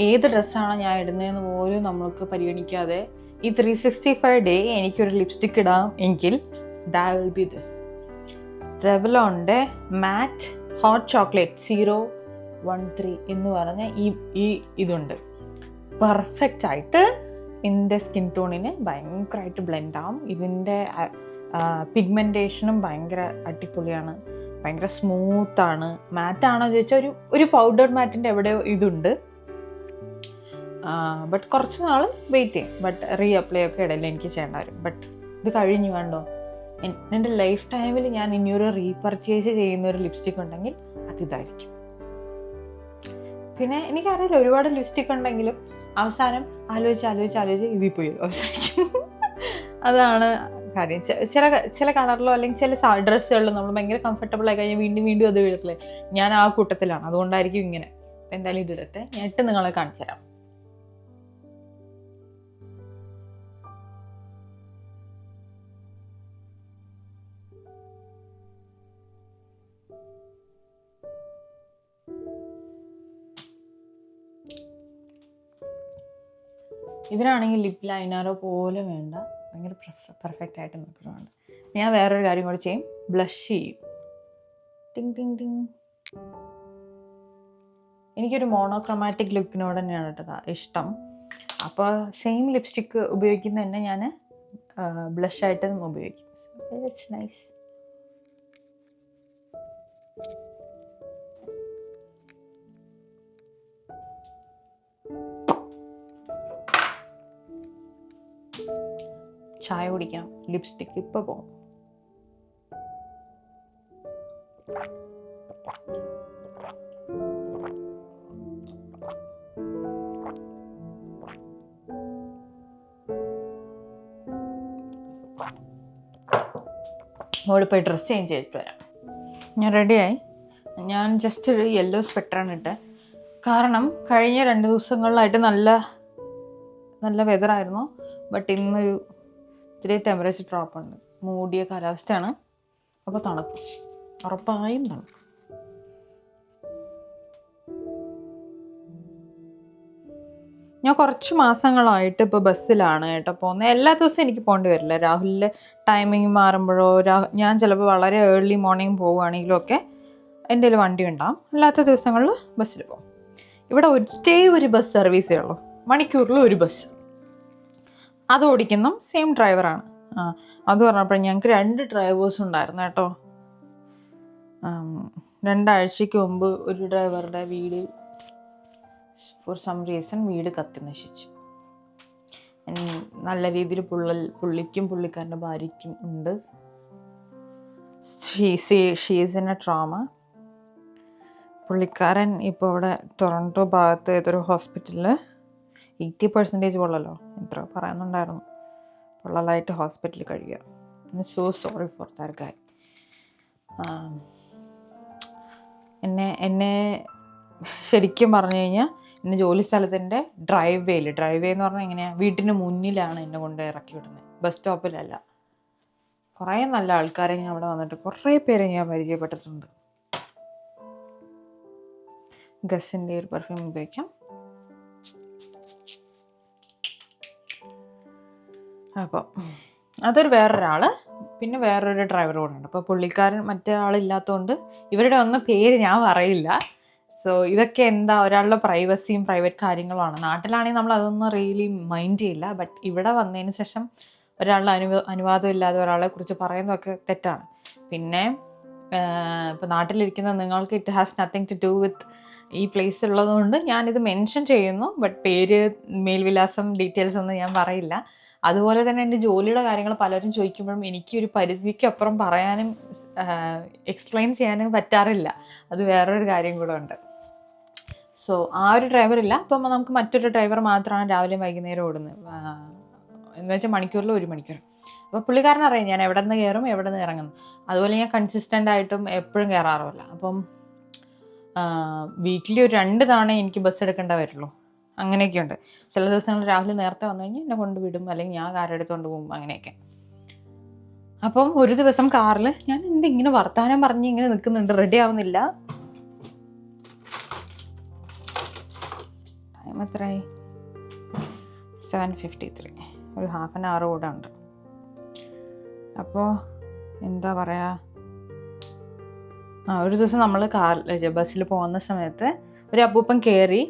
ഏത് ഡ്രസ്സാണ് ഞാൻ ഇടുന്നതെന്ന് പോലും നമ്മൾക്ക് പരിഗണിക്കാതെ ഈ 365 ഡേ എനിക്കൊരു ലിപ്സ്റ്റിക് ഇടാം എങ്കിൽ ദാറ്റ് വിൽ ബി ദിസ് റെവലോണിൻ്റെ മാറ്റ് ഹോട്ട് ചോക്ലേറ്റ് 0 13 എന്ന് പറഞ്ഞ ഈ ഇതുണ്ട്. പെർഫെക്റ്റ് ആയിട്ട് എൻ്റെ സ്കിൻ ടോണിന് ഭയങ്കരമായിട്ട് ബ്ലെൻഡ് ആവും. ഇതിൻ്റെ പിഗ്മെൻറ്റേഷനും ഭയങ്കര അടിപൊളിയാണ്, ഭയങ്കര സ്മൂത്താണ്. മാറ്റാണോ ചോദിച്ചാൽ ഒരു പൗഡർ മാറ്റിൻ്റെ എവിടെയോ ഇതുണ്ട്. ബട്ട് കുറച്ച് നാൾ വെയിറ്റ് ചെയ്യും. ബട്ട് റീഅപ്ലൈ ഒക്കെ ഇടയിൽ എനിക്ക് ചെയ്യേണ്ട വരും. ബട്ട് ഇത് കഴിഞ്ഞു കണ്ടോ, എൻ്റെ ലൈഫ് ടൈമിൽ ഞാൻ ഇനിയൊരു റീപർച്ചേസ് ചെയ്യുന്ന ഒരു ലിപ്സ്റ്റിക് ഉണ്ടെങ്കിൽ അതിതായിരിക്കും. പിന്നെ എനിക്കറിയില്ല, ഒരുപാട് ലിപ്സ്റ്റിക് ഉണ്ടെങ്കിലും അവസാനം ആലോചിച്ച് ഇതിൽ പോയി അവസാനിക്കും. അതാണ് കാര്യം. ചില കളറിലോ അല്ലെങ്കിൽ ചില ഡ്രസ്സുകളിലോ നമ്മൾ ഭയങ്കര കംഫർട്ടബിൾ ആയി കഴിഞ്ഞാൽ വീണ്ടും അത് വീഴത്തില്ലേ. ഞാൻ ആ കൂട്ടത്തിലാണ്, അതുകൊണ്ടായിരിക്കും ഇങ്ങനെ. എന്തായാലും ഇതിടട്ടെ, ഞാൻ ഇട്ട് നിങ്ങളെ കാണിച്ചു തരാം. ഇതിനാണെങ്കിൽ ലിപ് ലൈനറോ പോലും വേണ്ട, ഭയങ്കര പെർഫെക്റ്റ് ആയിട്ട് നിൽക്കുന്നുണ്ട്. ഞാൻ വേറൊരു കാര്യം കൂടി ചെയ്യും, ബ്ലഷ് ചെയ്യും. ടിങ് ടിങ് ടിങ്. എനിക്കൊരു മോണോക്രോമാറ്റിക് ലുക്കിനോട് തന്നെയാണ് കേട്ടോ ഇഷ്ടം. അപ്പോൾ സെയിം ലിപ്സ്റ്റിക്ക് ഉപയോഗിക്കുന്ന തന്നെ ഞാൻ ബ്ലഷായിട്ടും ഉപയോഗിക്കും. It's nice. ചായ കുടിക്കാം, ലിപ്സ്റ്റിക്ക് ഇപ്പോൾ പോകും. അവിടെ പോയി ഡ്രസ്സ് ചേഞ്ച് ചെയ്തിട്ട് വരാം. ഞാൻ റെഡിയായി. ഞാൻ ജസ്റ്റ് ഒരു യെല്ലോ സ്വെറ്ററാണ് ഇട്ടത്. കാരണം കഴിഞ്ഞ 2 ദിവസങ്ങളിലായിട്ട് നല്ല വെതറായിരുന്നു. ബട്ട് ഇന്നൊരു ഇത്തിരി ടെമ്പറേച്ചർ ഡ്രോപ്പ് ഉണ്ട്. മൂടിയ കാലാവസ്ഥയാണ്. അപ്പോൾ തണുപ്പ്, ഉറപ്പായും തണുപ്പ്. ഞാൻ കുറച്ച് മാസങ്ങളായിട്ട് ഇപ്പോൾ ബസ്സിലാണ് കേട്ടോ പോകുന്നത്. എല്ലാ ദിവസവും എനിക്ക് പോകേണ്ടി വരില്ല. രാഹുലിൻ്റെ ടൈമിങ് മാറുമ്പോഴോ ഞാൻ ചിലപ്പോൾ വളരെ ഏർലി മോർണിംഗ് പോവുകയാണെങ്കിലും ഒക്കെ എൻ്റെ കയ്യിൽ വണ്ടി ഉണ്ടാകും. അല്ലാത്ത ദിവസങ്ങളിൽ ബസ്സിൽ പോകും. ഇവിടെ ഒറ്റേ ഒരു ബസ് സർവീസേ ഉള്ളൂ, മണിക്കൂറിൽ ഒരു ബസ്. അത് ഓടിക്കുന്ന സെയിം ഡ്രൈവറാണ്. അത് പറഞ്ഞപ്പോൾ ഞങ്ങൾക്ക് 2 ഡ്രൈവേഴ്സ് ഉണ്ടായിരുന്നു കേട്ടോ. 2 ആഴ്ചയ്ക്ക് മുമ്പ് ഒരു ഡ്രൈവറുടെ വീട് ഫോർ സം റീസൺ കത്തി നശിച്ചു. നല്ല രീതിയിൽ പുള്ളിക്കും പുള്ളിക്കാരൻ്റെ ഭാര്യയ്ക്കും ഉണ്ട്. She's in A trauma. പുള്ളിക്കാരൻ ഇപ്പോൾ ഇവിടെ ടൊറൻറ്റോ ഭാഗത്ത് ഏതൊരു ഹോസ്പിറ്റലിൽ 80% പൊള്ളലോ എത്ര പറയുന്നുണ്ടായിരുന്നു, പൊള്ളലായിട്ട് ഹോസ്പിറ്റലിൽ കഴിയുക. സോ സോറി ഫോർ ദാറ്റ് ഗായ്. എന്നെ ശരിക്കും പറഞ്ഞു കഴിഞ്ഞാൽ എന്നെ ജോലി സ്ഥലത്തിൻ്റെ ഡ്രൈവ് വേ എന്ന് പറഞ്ഞാൽ എങ്ങനെയാണ്, വീട്ടിന് മുന്നിലാണ് എന്നെ കൊണ്ട് ഇറക്കി വിടുന്നത്, ബസ് സ്റ്റോപ്പിലല്ല. കുറേ നല്ല ആൾക്കാരെ ഞാൻ അവിടെ വന്നിട്ട് കുറേ പേരെ ഞാൻ പരിചയപ്പെട്ടിട്ടുണ്ട്. ഗസിൻ്റെ ഒരു പെർഫ്യൂം ഉപയോഗിക്കാം. അപ്പോൾ അതൊരു വേറൊരാൾ, പിന്നെ വേറൊരു ഡ്രൈവർ കൂടെ ഉണ്ട്. അപ്പോൾ പുള്ളിക്കാരൻ മറ്റേ ആളില്ലാത്തതുകൊണ്ട് ഇവരുടെ ഒന്നും പേര് ഞാൻ പറയില്ല. സോ ഇതൊക്കെ എന്താ, ഒരാളുടെ പ്രൈവസിയും പ്രൈവറ്റ് കാര്യങ്ങളുമാണ്. നാട്ടിലാണെങ്കിൽ നമ്മൾ അതൊന്നും റിയലി മൈൻഡ് ചെയ്യില്ല. ബട്ട് ഇവിടെ വന്നതിന് ശേഷം ഒരാളുടെ അനുവാദം ഇല്ലാതെ ഒരാളെ കുറിച്ച് പറയുന്നതൊക്കെ തെറ്റാണ്. പിന്നെ ഇപ്പോൾ നാട്ടിലിരിക്കുന്ന നിങ്ങൾക്ക് it has nothing to do with ഈ പ്ലേസ് ഉള്ളതുകൊണ്ട് ഞാനിത് മെൻഷൻ ചെയ്യുന്നു. ബട്ട് പേര്, മേൽവിലാസം, ഡീറ്റെയിൽസ് ഒന്നും ഞാൻ പറയില്ല. അതുപോലെ തന്നെ എൻ്റെ ജോലിയുടെ കാര്യങ്ങൾ പലരും ചോദിക്കുമ്പോഴും എനിക്ക് ഒരു പരിധിക്കപ്പുറം പറയാനും എക്സ്പ്ലെയിൻ ചെയ്യാനും പറ്റാറില്ല. അത് വേറൊരു കാര്യം കൂടെ ഉണ്ട്. സോ ആ ഒരു ഡ്രൈവറില്ല. അപ്പം നമുക്ക് മറ്റൊരു ഡ്രൈവർ മാത്രമാണ് രാവിലെയും വൈകുന്നേരം ഓടുന്നത്. എന്ന് വെച്ചാൽ മണിക്കൂറിൽ 1 മണിക്കൂർ. അപ്പോൾ പുള്ളിക്കാരൻ അറിയാം ഞാൻ എവിടെ നിന്ന് കയറും എവിടെ നിന്ന് ഇറങ്ങുന്നു. അതുപോലെ ഞാൻ കൺസിസ്റ്റൻ്റ് ആയിട്ടും എപ്പോഴും കയറാറുമില്ല. അപ്പം വീക്കിലി ഒരു 2 തവണ എനിക്ക് ബസ് എടുക്കേണ്ട വരുള്ളൂ. അങ്ങനെയൊക്കെയുണ്ട്. ചില ദിവസങ്ങൾ രാവിലെ നേരത്തെ വന്നു കഴിഞ്ഞാൽ എന്നെ കൊണ്ടുവിടും, അല്ലെങ്കിൽ ഞാൻ കാറെടുത്തുകൊണ്ട് പോകും, അങ്ങനെയൊക്കെ. അപ്പം ഒരു ദിവസം കാറിൽ ഞാൻ ഇങ്ങനെ വർത്താനം പറഞ്ഞ് ഇങ്ങനെ നിൽക്കുന്നുണ്ട്, റെഡി ആവുന്നില്ല. ടൈം എത്രയായി? 7:53. ഒരു ഹാഫ് ആൻ അവർ കൂടെ ഉണ്ട്. അപ്പോൾ എന്താ പറയുക, ഒരു ദിവസം നമ്മൾ ബസ്സിൽ പോകുന്ന സമയത്ത് ഒരു അപ്പൂപ്പൻ കയറി.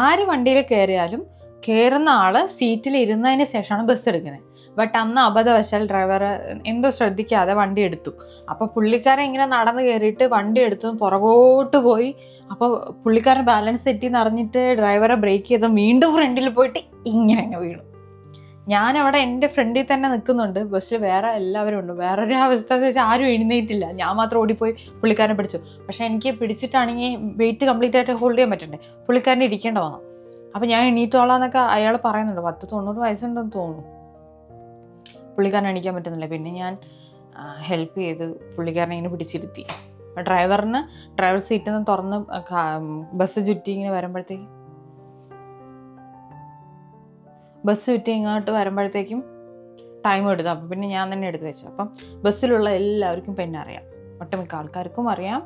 ആര് വണ്ടിയിൽ കയറിയാലും കയറുന്ന ആൾ സീറ്റിൽ ഇരുന്നതിന് ശേഷമാണ് ബസ് എടുക്കുന്നത്. ബട്ട് അന്ന് അബദ്ധവശാൽ ഡ്രൈവർ എന്തോ ശ്രദ്ധിക്കാതെ വണ്ടി എടുത്തു. അപ്പോൾ പുള്ളിക്കാരൻ ഇങ്ങനെ നടന്ന് കയറിയിട്ട് വണ്ടി എടുത്തു പുറകോട്ട് പോയി. അപ്പോൾ പുള്ളിക്കാരൻ ബാലൻസ് തെറ്റിന്ന് അറിഞ്ഞിട്ട് ഡ്രൈവറെ ബ്രേക്ക് ചെയ്ത് വീണ്ടും ഫ്രണ്ടിൽ പോയിട്ട് ഇങ്ങനെ അങ്ങ് വീണു. ഞാനവിടെ എൻ്റെ ഫ്രണ്ടിൽ തന്നെ നിൽക്കുന്നുണ്ട്. ബസ്സിൽ വേറെ എല്ലാവരും ഉണ്ട്. വേറൊരു അവസ്ഥ എന്ന് വെച്ചാൽ ആരും എഴുന്നേറ്റില്ല. ഞാൻ മാത്രം ഓടിപ്പോയി പുള്ളിക്കാരനെ പിടിച്ചു. പക്ഷേ എനിക്ക് പിടിച്ചിട്ടാണെങ്കിൽ വെയിറ്റ് കംപ്ലീറ്റ് ആയിട്ട് ഹോൾഡ് ചെയ്യാൻ പറ്റണ്ടേ. പുള്ളിക്കാരനെ ഇരിക്കേണ്ട വന്നു. അപ്പോൾ ഞാൻ എണീറ്റോളാന്നൊക്കെ അയാൾ പറയുന്നുണ്ട്. 10-90 വയസ്സുണ്ടെന്ന് തോന്നുന്നു. പുള്ളിക്കാരനെ എണീക്കാൻ പറ്റുന്നില്ല. പിന്നെ ഞാൻ ഹെൽപ്പ് ചെയ്ത് പുള്ളിക്കാരനെ ഇങ്ങനെ പിടിച്ചിരുത്തി. ഡ്രൈവർ സീറ്റിൽ നിന്ന് തുറന്ന് ബസ് ചുറ്റി ഇങ്ങനെ വരുമ്പോഴത്തേക്കും ടൈം എടുത്തു. അപ്പം പിന്നെ ഞാൻ തന്നെ എടുത്ത് വെച്ചു. അപ്പം ബസ്സിലുള്ള എല്ലാവർക്കും പിന്നെ അറിയാം, ഒട്ടുമിക്ക ആൾക്കാർക്കും അറിയാം,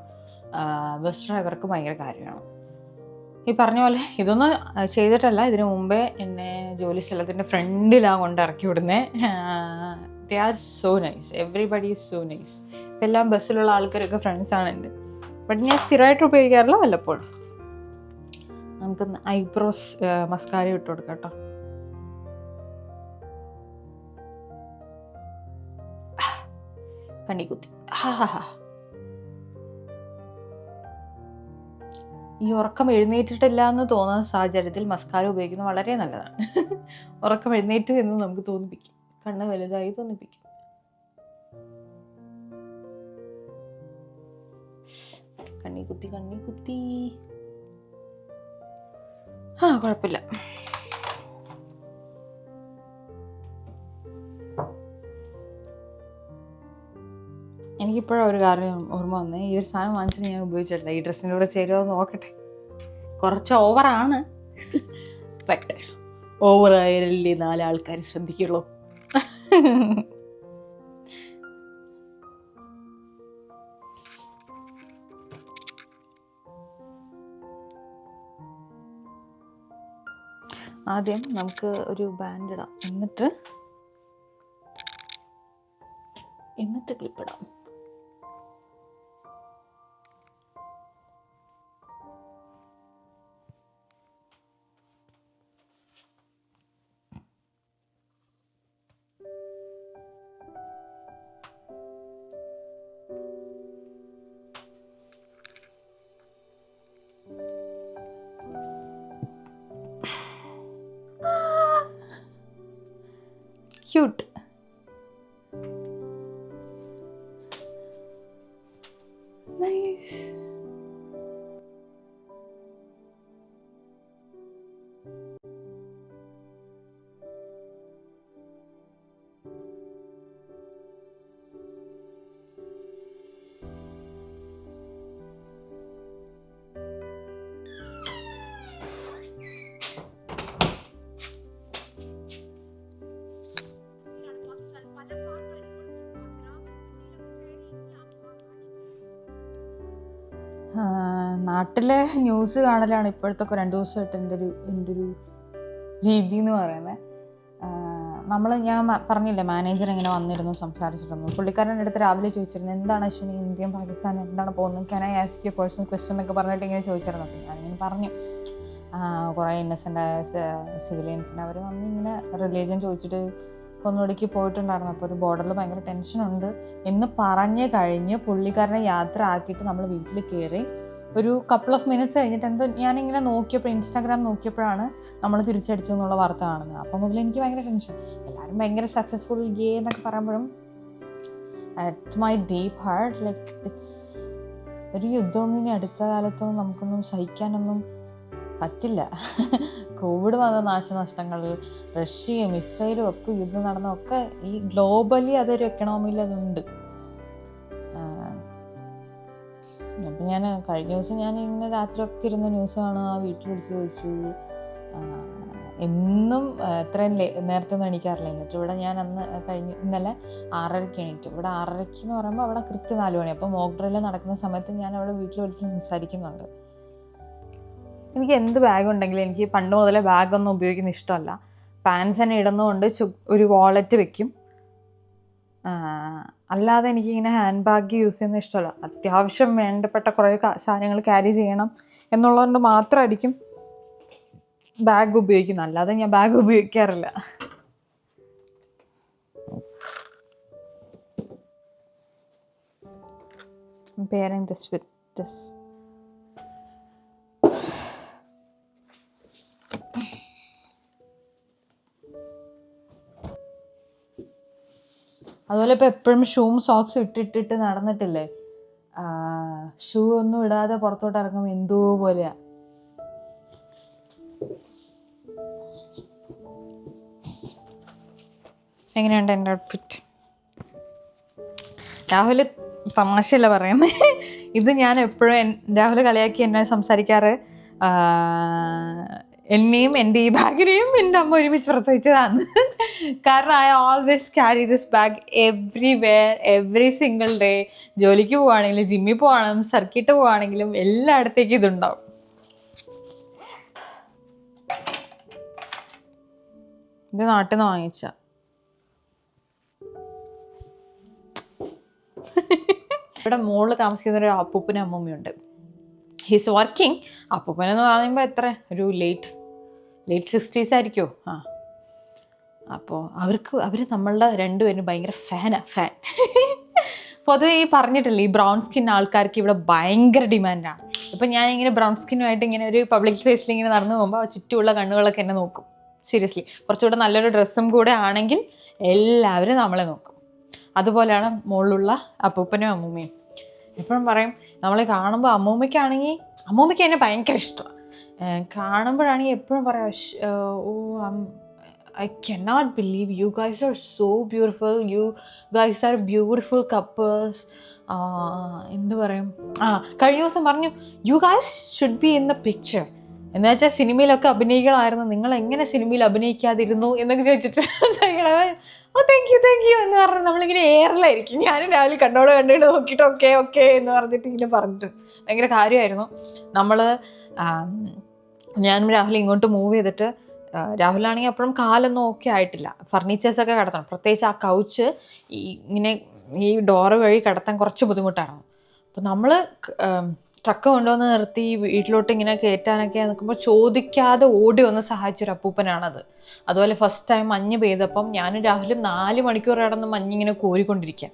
ബസ് ഡ്രൈവർക്ക് ഭയങ്കര കാര്യമാണ്. ഈ പറഞ്ഞ പോലെ ഇതൊന്നും ചെയ്തിട്ടല്ല, ഇതിനു മുമ്പേ എന്നെ ജോലി സ്ഥലത്തിൻ്റെ ഫ്രണ്ടിലാണ് കൊണ്ട് ഇറക്കി വിടുന്നത്. ദേ are so nice, everybody is so nice. ഇതെല്ലാം ബസ്സിലുള്ള ആൾക്കാരൊക്കെ ഫ്രണ്ട്സാണ് എൻ്റെ. ബട്ട് ഞാൻ സ്ഥിരമായിട്ട് ഉപയോഗിക്കാറില്ല, വല്ലപ്പോഴും. നമുക്കൊന്ന് ഐബ്രോസ് മസ്കാര ഇട്ട് കൊടുക്കാം കേട്ടോ. കണ്ണി കുത്തി. ഈ ഉറക്കം എഴുന്നേറ്റിട്ടില്ല എന്ന് തോന്നുന്ന സാഹചര്യത്തിൽ മസ്കാര ഉപയോഗിക്കുന്നത് വളരെ നല്ലതാണ്. ഉറക്കം എഴുന്നേറ്റ് എന്ന് നമുക്ക് തോന്നിപ്പിക്കും, കണ്ണ് വലുതായി തോന്നിപ്പിക്കും. കണ്ണി കുത്തി. കുഴപ്പമില്ല. എനിക്കിപ്പോഴും ഒരു കാര്യം ഓർമ്മ വന്നേ. ഈ ഒരു സാധനം വാങ്ങിച്ചിട്ട് ഞാൻ ഉപയോഗിച്ചിട്ടില്ല. ഈ ഡ്രസ്സിൻ്റെ കൂടെ ചേരുമോ നോക്കട്ടെ. കുറച്ച് ഓവറാണ്, ബട്ട് ഓവറായാലല്ലേ 4 ആൾക്കാർ ശ്രദ്ധിക്കുള്ളൂ. ആദ്യം നമുക്ക് ഒരു ബാൻഡ് ഇടാം, എന്നിട്ട് ക്ലിപ്പിടാം. ക്യൂട്ട്. നൈസ്. നാട്ടിലെ ന്യൂസ് കാണലാണ് ഇപ്പോഴത്തെ 2 ദിവസമായിട്ട് എൻ്റെ ഒരു രീതി എന്ന് പറയുന്നത്. ഞാൻ പറഞ്ഞില്ലേ, മാനേജർ ഇങ്ങനെ വന്നിരുന്നു, സംസാരിച്ചിരുന്നു. പുള്ളിക്കാരൻ്റെ അടുത്ത് രാവിലെ ചോദിച്ചിരുന്നു, എന്താണ് അശ്വിനി, ഇന്ത്യയും പാകിസ്ഥാനും എന്താണ് പോകുന്നത്, can I ask you personal question എന്നൊക്കെ പറഞ്ഞിട്ട് ഇങ്ങനെ ചോദിച്ചിരുന്നു. അപ്പം ഞാനിങ്ങനെ പറഞ്ഞു, കുറേ ഇന്നസെൻ്റായ സിവിലിയൻസിന് അവർ വന്ന് ഇങ്ങനെ റിലീജിയൻ ചോദിച്ചിട്ട് കൊന്നൊടുക്കി പോയിട്ടുണ്ടായിരുന്നു. അപ്പോൾ ഒരു ബോർഡറിൽ ഭയങ്കര ടെൻഷനുണ്ട് എന്ന് പറഞ്ഞ് കഴിഞ്ഞ് പുള്ളിക്കാരനെ യാത്ര ആക്കിയിട്ട് നമ്മൾ വീട്ടിൽ കയറി. ഒരു കപ്പിൾ ഓഫ് മിനിറ്റ്സ് കഴിഞ്ഞിട്ട് എന്തോ ഞാനിങ്ങനെ നോക്കിയപ്പോൾ, ഇൻസ്റ്റാഗ്രാം നോക്കിയപ്പോഴാണ് നമ്മൾ തിരിച്ചടിച്ചു എന്നുള്ള വാർത്ത കാണുന്നത്. അപ്പം മുതൽ എനിക്ക് ഭയങ്കര ടെൻഷൻ. എല്ലാവരും ഭയങ്കര സക്സസ്ഫുൾ ഗേ എന്നൊക്കെ പറയുമ്പോഴും at my deep heart like it's ഒരു യുദ്ധമൊന്നും ഇനി അടുത്ത കാലത്തൊന്നും നമുക്കൊന്നും സഹിക്കാനൊന്നും പറ്റില്ല. കോവിഡ് വന്ന നാശനഷ്ടങ്ങൾ, റഷ്യയും ഇസ്രായേലും ഒക്കെ യുദ്ധം നടന്നതൊക്കെ ഈ ഗ്ലോബലി അതൊരു എക്കണോമിയിൽ അതുണ്ട്. അപ്പം ഞാൻ കഴിഞ്ഞ ദിവസം ഇങ്ങനെ രാത്രിയൊക്കെ ഇരുന്ന് ന്യൂസ് കാണുക, വീട്ടിൽ വിളിച്ച് ചോദിച്ചു. എന്നും എത്രയും നേരത്തെ ഒന്നും എണീക്കാറില്ല. എന്നിട്ട് ഇവിടെ ഞാൻ ഇന്നലെ 6:30 എണീറ്റു. ഇവിടെ 6:30 എന്ന് പറയുമ്പോൾ അവിടെ കൃത്യം 4 മണി. അപ്പോൾ മോക്ക് ഡ്രിൽ നടക്കുന്ന സമയത്ത് ഞാൻ അവിടെ വീട്ടിൽ വിളിച്ച് സംസാരിക്കുന്നുണ്ട്. എനിക്ക് എന്ത് ബാഗുണ്ടെങ്കിലും എനിക്ക് പണ്ട് മുതലേ ബാഗൊന്നും ഉപയോഗിക്കുന്ന ഇഷ്ടമല്ല. പാൻസ് തന്നെ ഇടുന്നതുകൊണ്ട് ഒരു വാളറ്റ് വെക്കും. അല്ലാതെ എനിക്കിങ്ങനെ ഹാൻഡ് ബാഗ് യൂസ് ചെയ്യുന്ന ഇഷ്ടമല്ല. അത്യാവശ്യം വേണ്ടപ്പെട്ട കുറേ സാധനങ്ങൾ ക്യാരി ചെയ്യണം എന്നുള്ളതുകൊണ്ട് മാത്രമായിരിക്കും ബാഗ് ഉപയോഗിക്കുന്നത്, അല്ലാതെ ഞാൻ ബാഗ് ഉപയോഗിക്കാറില്ല. Pairing this with this. അതുപോലെ ഇപ്പോൾ എപ്പോഴും ഷൂവും സോക്സും ഇട്ടിട്ട് നടന്നിട്ടില്ലേ, ഷൂ ഒന്നും ഇടാതെ പുറത്തോട്ട് ഇറങ്ങുമ്പോൾ എന്തോ പോലെയാ. എങ്ങനെയുണ്ട് എൻ്റെ ഔട്ട്ഫിറ്റ്? രാഹുൽ തമാശയല്ല പറയുന്നത്, ഇത് ഞാൻ എപ്പോഴും രാഹുൽ കളിയാക്കി എന്നെ സംസാരിക്കാറ്, എന്നെയും എൻ്റെ ഈ ബാഗിനെയും എൻ്റെ അമ്മ ഒരുമിച്ച് പ്രസവിച്ചതാണ്. കാരണം I always carry this bag everywhere, every single day. ജോലിക്ക് പോവുകയാണെങ്കിലും, ജിമ്മിൽ പോവുകയാണെങ്കിലും, സർക്കിട്ട് പോവുകയാണെങ്കിലും എല്ലായിടത്തേക്കും ഇതുണ്ടാവും. ഇത് നാട്ടിൽ നിന്ന് വാങ്ങിച്ച. ഇവിടെ മുകളിൽ താമസിക്കുന്ന ഒരു അപ്പൂപ്പനും അമ്മൂമ്മയുണ്ട്. He's working. അപ്പൂപ്പനെന്ന് പറയുമ്പോൾ എത്ര, ഒരു ലേറ്റ് 60s ആയിരിക്കുമോ. അപ്പോൾ അവർ നമ്മളുടെ രണ്ടുപേരും ഭയങ്കര ഫാൻ. പൊതുവെ ഈ പറഞ്ഞിട്ടില്ലേ, ഈ ബ്രൗൺ സ്കിൻ ആൾക്കാർക്ക് ഇവിടെ ഭയങ്കര ഡിമാൻഡാണ്. ഇപ്പം ഞാനിങ്ങനെ ബ്രൗൺ സ്കിന്നുമായിട്ട് ഇങ്ങനെ ഒരു പബ്ലിക് പ്ലേസിൽ ഇങ്ങനെ നടന്നു പോകുമ്പോൾ ചുറ്റുമുള്ള കണ്ണുകളൊക്കെ എന്നെ നോക്കും. സീരിയസ്ലി, കുറച്ചുകൂടെ നല്ലൊരു ഡ്രസ്സും കൂടെ ആണെങ്കിൽ എല്ലാവരും നമ്മളെ നോക്കും. അതുപോലെയാണ് മുകളിലുള്ള അപ്പൂപ്പനും അമ്മൂമ്മയും. എപ്പോഴും പറയും, നമ്മളെ കാണുമ്പോൾ അമ്മൂമ്മയ്ക്ക് എന്നെ ഭയങ്കര ഇഷ്ടമാണ്. കാണുമ്പോഴാണെങ്കിൽ എപ്പോഴും പറയാം, I cannot believe you guys are so beautiful. You guys are beautiful couples. എന്ത് പറയും, കഴിഞ്ഞ ദിവസം പറഞ്ഞു, you guys should be in the picture. എന്ന് വെച്ചാൽ സിനിമയിലൊക്കെ അഭിനയിക്കണമായിരുന്നു, നിങ്ങൾ എങ്ങനെ സിനിമയിൽ അഭിനയിക്കാതിരുന്നു എന്നൊക്കെ ചോദിച്ചിട്ട് താങ്ക് യു എന്ന് പറഞ്ഞു. നമ്മളിങ്ങനെ എയറിലായിരിക്കും. ഞാനും രാവിലെ കണ്ടിട്ട് നോക്കിയിട്ട് ഓക്കെ എന്ന് പറഞ്ഞിട്ട് ഇങ്ങനെ പറഞ്ഞിട്ട് ഭയങ്കര കാര്യമായിരുന്നു. ഞാനും രാഹുൽ ഇങ്ങോട്ട് മൂവ് ചെയ്തിട്ട്, രാഹുലാണെങ്കിൽ അപ്പോഴും കാലൊന്നും ഓക്കെ ആയിട്ടില്ല, ഫർണിച്ചേഴ്സൊക്കെ കിടത്തണം. പ്രത്യേകിച്ച് ആ കൗച്ച് ഇങ്ങനെ ഈ ഡോറ് വഴി കിടത്താൻ കുറച്ച് ബുദ്ധിമുട്ടായിരുന്നു. അപ്പോൾ നമ്മൾ ട്രക്ക് കൊണ്ടുവന്ന് നിർത്തി വീട്ടിലോട്ട് ഇങ്ങനെ കയറ്റാനൊക്കെ നിൽക്കുമ്പോൾ ചോദിക്കാതെ ഓടി വന്ന് സഹായിച്ചൊരു അപ്പൂപ്പനാണത്. അതുപോലെ ഫസ്റ്റ് ടൈം മഞ്ഞ് പെയ്തപ്പം ഞാനും രാഹുലും 4 മണിക്കൂർ കിടന്ന് മഞ്ഞിങ്ങനെ കോരിക്കൊണ്ടിരിക്കുക.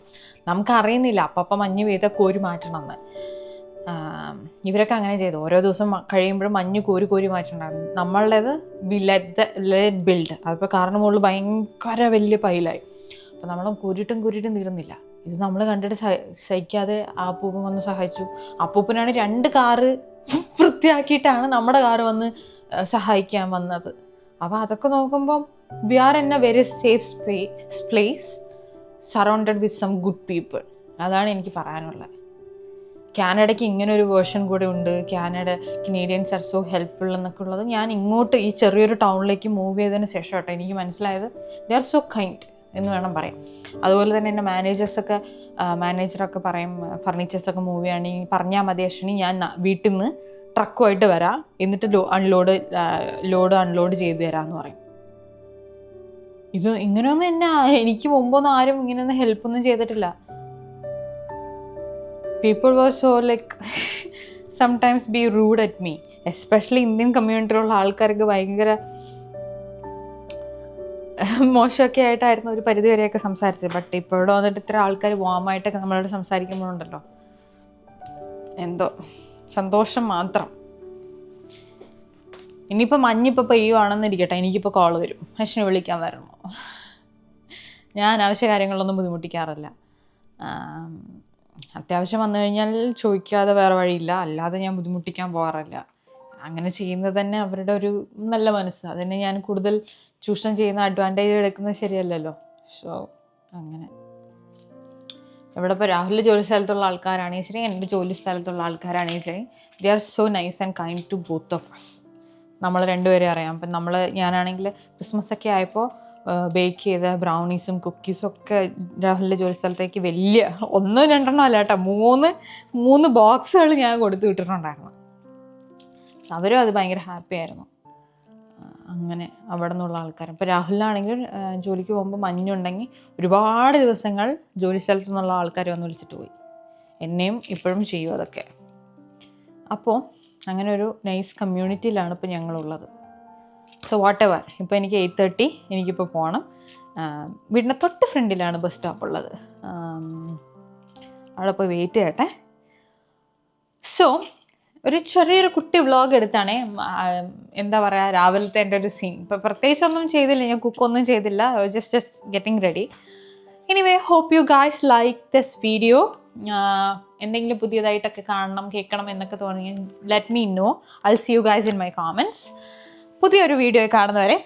നമുക്കറിയുന്നില്ല അപ്പം മഞ്ഞ് പെയ്താൽ കോരി മാറ്റണമെന്ന്. ഇവരൊക്കെ അങ്ങനെ ചെയ്തു. ഓരോ ദിവസം കഴിയുമ്പോഴും മഞ്ഞ് കോരി മാറ്റുണ്ടായിരുന്നു. നമ്മളുടേത് ലെറ്റ് ബിൽഡ്. അതിപ്പോൾ കാരണം മുകളിൽ ഭയങ്കര വലിയ പൈലായി. അപ്പോൾ നമ്മൾ കോരിട്ടും തീർന്നില്ല. ഇത് നമ്മൾ കണ്ടിട്ട് സഹിക്കാതെ ആ അപ്പൂപ്പൻ വന്ന് സഹായിച്ചു. അപ്പൂപ്പനാണ് 2 കാറ് വൃത്തിയാക്കിയിട്ടാണ് നമ്മുടെ കാറ് വന്ന് സഹായിക്കാൻ വന്നത്. അപ്പോൾ അതൊക്കെ നോക്കുമ്പം we are in a very safe place surrounded with some good people. അതാണ് എനിക്ക് പറയാനുള്ളത്. കാനഡയ്ക്ക് ഇങ്ങനൊരു വേർഷൻ കൂടെ ഉണ്ട്. കനേഡിയൻസ് ആർ സോ ഹെൽപ്ഫുൾ എന്നൊക്കെ ഉള്ളത് ഞാൻ ഇങ്ങോട്ട് ഈ ചെറിയൊരു ടൗണിലേക്ക് മൂവ് ചെയ്തതിന് ശേഷം കേട്ടോ എനിക്ക് മനസ്സിലായത്. ദേ ആർ സോ കൈൻഡ് എന്ന് വേണം പറയാം. അതുപോലെ തന്നെ എൻ്റെ മാനേജറൊക്കെ പറയും, ഫർണിച്ചേഴ്സൊക്കെ മൂവ് ചെയ്യുകയാണെങ്കിൽ പറഞ്ഞാൽ മതി അശ്വിനി, ഞാൻ വീട്ടിൽ നിന്ന് ട്രക്കുമായിട്ട് വരാം, എന്നിട്ട് ലോഡ് അൺലോഡ് ചെയ്ത് തരാമെന്ന് പറയും. ഇത് ഇങ്ങനെയൊന്നും എനിക്ക് മുമ്പൊന്നും ആരും ഇങ്ങനെയൊന്നും ഹെൽപ്പൊന്നും ചെയ്തിട്ടില്ല. People were so sometimes be rude at me, especially Indian കമ്മ്യൂണിറ്റിയിലുള്ള ആൾക്കാർക്ക് ഭയങ്കര മോശമൊക്കെ ആയിട്ടായിരുന്നു ഒരു പരിധി വരെയൊക്കെ സംസാരിച്ചത്. ബട്ട് ഇപ്പോൾ ഇവിടെ വന്നിട്ട് ഇത്ര ആൾക്കാർ വാമായിട്ടൊക്കെ നമ്മളോട് സംസാരിക്കുമ്പോഴുണ്ടല്ലോ എന്തോ സന്തോഷം മാത്രം. ഇനിയിപ്പോൾ മഞ്ഞിപ്പോൾ പെയ്യുവാണെന്നിരിക്കട്ടെ, എനിക്കിപ്പോൾ കോൾ വരും, അശ്വിനെ വിളിക്കാൻ വരണോ. ഞാൻ ആവശ്യ കാര്യങ്ങളിലൊന്നും ബുദ്ധിമുട്ടിക്കാറില്ല. അത്യാവശ്യം വന്നു കഴിഞ്ഞാൽ ചോദിക്കാതെ വേറെ വഴിയില്ല, അല്ലാതെ ഞാൻ ബുദ്ധിമുട്ടിക്കാൻ പോകാറില്ല. അങ്ങനെ ചെയ്യുന്നത് തന്നെ അവരുടെ ഒരു നല്ല മനസ്സ്. അതിനെ ഞാൻ കൂടുതൽ ചൂഷണം ചെയ്യുന്ന, അഡ്വാൻറ്റേജ് എടുക്കുന്നത് ശരിയല്ലല്ലോ. സോ അങ്ങനെ ഇവിടെ ഇപ്പോൾ രാഹുലിൻ്റെ ജോലി സ്ഥലത്തുള്ള ആൾക്കാരാണെങ്കിൽ ശരി, എൻ്റെ ജോലി സ്ഥലത്തുള്ള ആൾക്കാരാണെങ്കിൽ ശരി, they are so nice and kind to both of us. നമ്മൾ രണ്ടുപേരും അറിയാം. അപ്പം ഞാനാണെങ്കിൽ ക്രിസ്മസ് ഒക്കെ ആയപ്പോൾ ബേക്ക് ചെയ്ത ബ്രൗണീസും കുക്കീസും ഒക്കെ രാഹുലിൻ്റെ ജോലി സ്ഥലത്തേക്ക് വലിയ 1-2 അല്ല കേട്ടോ, 3 ബോക്സുകൾ ഞാൻ കൊടുത്തു വിട്ടിട്ടുണ്ടായിരുന്നു. അവരും അത് ഭയങ്കര ഹാപ്പി ആയിരുന്നു. അങ്ങനെ അവിടെ നിന്നുള്ള ആൾക്കാർ. ഇപ്പോൾ രാഹുലിനാണെങ്കിൽ ജോലിക്ക് പോകുമ്പോൾ മഞ്ഞുണ്ടെങ്കിൽ ഒരുപാട് ദിവസങ്ങൾ ജോലി സ്ഥലത്തു നിന്നുള്ള ആൾക്കാർ വന്ന് വിളിച്ചിട്ട് പോയി. എന്നെയും ഇപ്പോഴും ചെയ്യും അതൊക്കെ. അപ്പോൾ അങ്ങനെ ഒരു നൈസ് കമ്മ്യൂണിറ്റിയിലാണ് ഇപ്പോൾ ഞങ്ങളുള്ളത്. സോ വാട്ട് എവർ, ഇപ്പോൾ എനിക്ക് 8:30 എനിക്കിപ്പോൾ പോകണം. വീടിൻ്റെ തൊട്ട് ഫ്രണ്ടിലാണ് ബസ് സ്റ്റോപ്പ് ഉള്ളത്. അവിടെ പോയി വെയിറ്റ് ചെയ്യട്ടെ. സോ ഒരു ചെറിയൊരു കുട്ടി വ്ളോഗ് എടുത്താണേ. എന്താ പറയുക, രാവിലത്തെ എൻ്റെ ഒരു സീൻ. ഇപ്പോൾ പ്രത്യേകിച്ചൊന്നും ചെയ്തില്ല, ഞാൻ കുക്കൊന്നും ചെയ്തില്ല, just getting ready. Anyway, hope you guys like this video. എന്തെങ്കിലും പുതിയതായിട്ടൊക്കെ കാണണം കേൾക്കണം എന്നൊക്കെ തോന്നി let me know. I will see you guys in my comments. പുതിയൊരു വീഡിയോ കാണുന്നവരെ